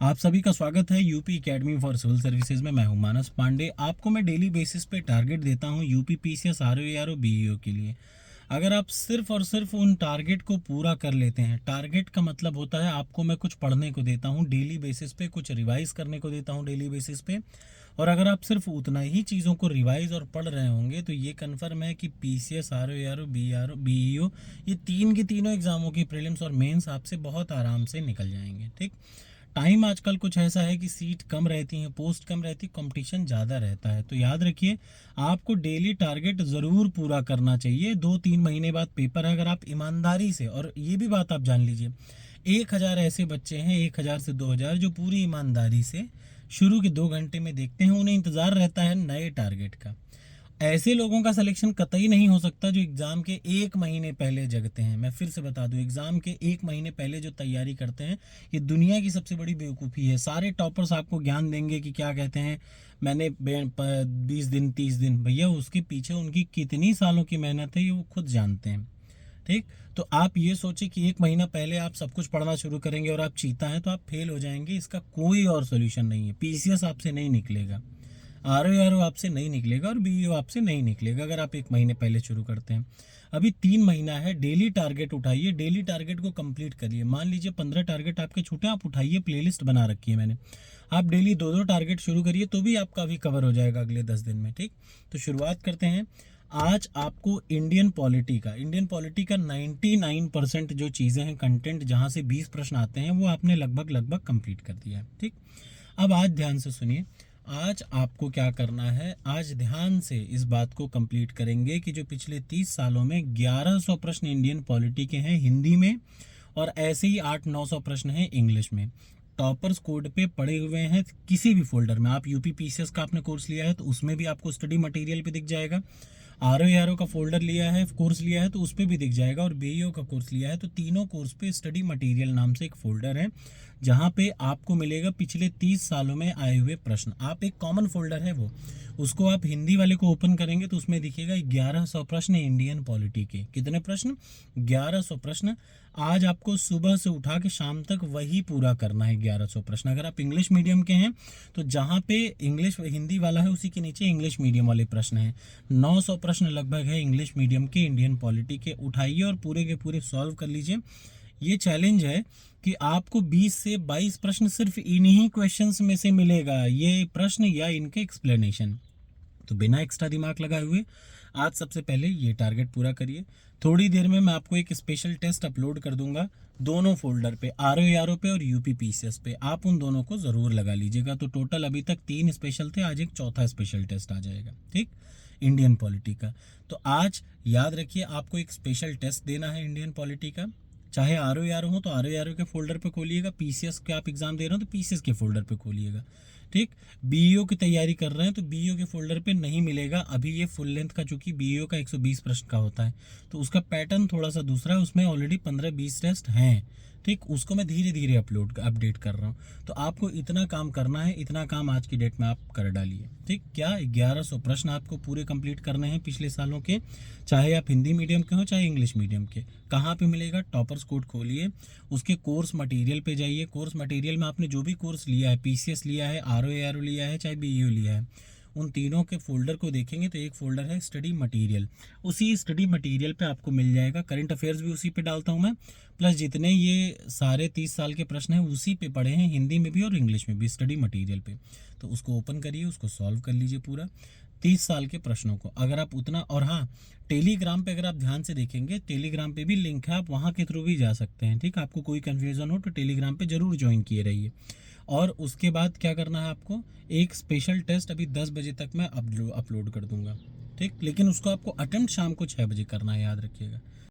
आप सभी का स्वागत है UP Academy for Civil Services में। मैं हूं मानस पांडे। आपको मैं डेली बेसिस पे टारगेट देता हूं यूपी पीसीएस आरओ बीईओ के लिए। अगर आप सिर्फ और सिर्फ उन टारगेट को पूरा कर लेते हैं, टारगेट का मतलब होता है आपको मैं कुछ पढ़ने को देता हूं डेली बेसिस पे, कुछ रिवाइज करने को देता हूं डेली बेसिस पे, और अगर आप सिर्फ उतना ही चीज़ों को रिवाइज और पढ़ रहे होंगे तो ये कन्फर्म है कि पीसीएस आरओ बीईओ ये तीन की तीनों एग्जामों की प्रीलिम्स और मेंस आपसे बहुत आराम से निकल जाएंगे। ठीक, टाइम आजकल कुछ ऐसा है कि सीट कम रहती हैं, पोस्ट कम रहती, कंपटीशन ज़्यादा रहता है। तो याद रखिए, आपको डेली टारगेट ज़रूर पूरा करना चाहिए। 2-3 महीने बाद पेपर है, अगर आप ईमानदारी से, और ये भी बात आप जान लीजिए, 1000 ऐसे बच्चे हैं, 1000 से 2000 जो पूरी ईमानदारी से शुरू के 2 घंटे में देखते हैं, उन्हें इंतज़ार रहता है नए टारगेट का। ऐसे लोगों का सिलेक्शन कतई नहीं हो सकता जो एग्ज़ाम के 1 महीने पहले जगते हैं। मैं फिर से बता दूं, एग्ज़ाम के 1 महीने पहले जो तैयारी करते हैं, ये दुनिया की सबसे बड़ी बेवकूफ़ी है। सारे टॉपर्स आपको ज्ञान देंगे कि क्या कहते हैं, मैंने 20 दिन 30 दिन, भैया उसके पीछे उनकी कितनी सालों की मेहनत है ये वो खुद जानते हैं। ठीक, तो आप ये सोचिए कि 1 महीना पहले आप सब कुछ पढ़ना शुरू करेंगे और आप चीता हैं तो आप फेल हो जाएंगे। इसका कोई और सोल्यूशन नहीं है। पीसीएस आपसे नहीं निकलेगा, आरओ आपसे नहीं निकलेगा, और बीईओ आपसे नहीं निकलेगा अगर आप 1 महीने पहले शुरू करते हैं। अभी 3 महीना है, डेली टारगेट उठाइए, डेली टारगेट को कंप्लीट करिए। मान लीजिए 15 टारगेट आपके छूटे, आप उठाइए, प्लेलिस्ट बना रखी है मैंने। आप डेली 2-2 टारगेट शुरू करिए तो भी आपका भी कवर हो जाएगा अगले 10 दिन में। ठीक, तो शुरुआत करते हैं। आज आपको इंडियन पॉलिटी का 99% जो चीज़ें हैं, कंटेंट जहाँ से 20 प्रश्न आते हैं, वो आपने लगभग लगभग कंप्लीट कर दिया है। ठीक, अब आज ध्यान से सुनिए। आज आपको क्या करना है, आज ध्यान से इस बात को कंप्लीट करेंगे कि जो पिछले 30 सालों में 1100 प्रश्न इंडियन पॉलिटी के हैं हिंदी में, और ऐसे ही 800-900 प्रश्न हैं इंग्लिश में। टॉपर्स कोड पे पड़े हुए हैं किसी भी फोल्डर में। आप यूपी पीसीएस का आपने कोर्स लिया है तो उसमें भी आपको स्टडी मटेरियल पे दिख जाएगा। आरओ का फोल्डर लिया है, कोर्स लिया है तो उस पर भी दिख जाएगा, और बीईओ का कोर्स लिया है तो तीनों कोर्स पे स्टडी मटेरियल नाम से एक फोल्डर है, जहाँ पे आपको मिलेगा पिछले 30 सालों में आए हुए प्रश्न। आप एक कॉमन फोल्डर है वो, उसको आप हिंदी वाले को ओपन करेंगे तो उसमें दिखेगा 1100 प्रश्न इंडियन पॉलिटी के। कितने प्रश्न? 1100 प्रश्न। आज आपको सुबह से उठा के शाम तक वही पूरा करना है, 1100 प्रश्न। अगर आप इंग्लिश मीडियम के हैं तो जहाँ पे इंग्लिश हिंदी वाला है उसी के नीचे इंग्लिश मीडियम वाले प्रश्न हैं। 900 प्रश्न लगभग है इंग्लिश मीडियम के इंडियन पॉलिटी के। उठाइए और पूरे के पूरे सॉल्व कर लीजिए। ये चैलेंज है कि आपको 20 से 22 प्रश्न सिर्फ इन्हीं क्वेश्चंस में से मिलेगा, ये प्रश्न या इनके एक्सप्लेनेशन। तो बिना एक्स्ट्रा दिमाग लगाए हुए आज सबसे पहले ये टारगेट पूरा करिए। थोड़ी देर में मैं आपको एक स्पेशल टेस्ट अपलोड कर दूंगा दोनों फोल्डर पे, आरओ पे और यूपी पीसीएस पे। आप उन दोनों को ज़रूर लगा लीजिएगा। तो टोटल अभी तक 3 स्पेशल थे, आज एक चौथा स्पेशल टेस्ट आ जाएगा। ठीक, इंडियन पॉलिटी का। तो आज याद रखिए, आपको एक स्पेशल टेस्ट देना है इंडियन पॉलिटी का। चाहे आरओ हो तो आरओ के फोल्डर पे खोलिएगा, पीसीएस के आप एग्जाम दे रहे हो तो पीसीएस के फोल्डर पे खोलिएगा। ठीक, बीईओ की तैयारी कर रहे हैं तो बीईओ के फोल्डर पे नहीं मिलेगा अभी ये फुल लेंथ का, चूंकि बीईओ का 120 प्रश्न का होता है तो उसका पैटर्न थोड़ा सा दूसरा है, उसमें ऑलरेडी 15-20 टेस्ट हैं। ठीक, उसको मैं धीरे धीरे अपडेट कर रहा हूँ। तो आपको इतना काम करना है, इतना काम आज की डेट में आप कर डालिए। ठीक, क्या 1100 प्रश्न आपको पूरे कंप्लीट करने हैं पिछले सालों के, चाहे आप हिंदी मीडियम के हो चाहे इंग्लिश मीडियम के। कहाँ पे मिलेगा? टॉपर्स कोड खोलिए, उसके कोर्स मटेरियल पे जाइए। कोर्स मटेरियल में आपने जो भी कोर्स लिया है, पीसीएस लिया है, आरओ लिया है, चाहे बीईओ लिया है, उन तीनों के फोल्डर को देखेंगे तो एक फोल्डर है स्टडी मटेरियल। उसी स्टडी मटेरियल पे आपको मिल जाएगा, करंट अफेयर्स भी उसी पे डालता हूँ मैं, प्लस जितने ये सारे 30 साल के प्रश्न हैं उसी पे पढ़े हैं, हिंदी में भी और इंग्लिश में भी, स्टडी मटेरियल पे। तो उसको ओपन करिए, उसको सॉल्व कर लीजिए पूरा 30 साल के प्रश्नों को। अगर आप उतना, और हाँ, टेलीग्राम पे अगर आप ध्यान से देखेंगे, टेलीग्राम पे भी लिंक है, आप वहाँ के थ्रू भी जा सकते हैं। ठीक, आपको कोई कन्फ्यूज़न हो तो टेलीग्राम पे जरूर ज्वाइन किए रहिए। और उसके बाद क्या करना है आपको, एक स्पेशल टेस्ट अभी 10 बजे तक मैं अपलोड कर दूंगा। ठीक, लेकिन उसको आपको अटेम्प्ट शाम को 6 बजे करना है, याद रखिएगा।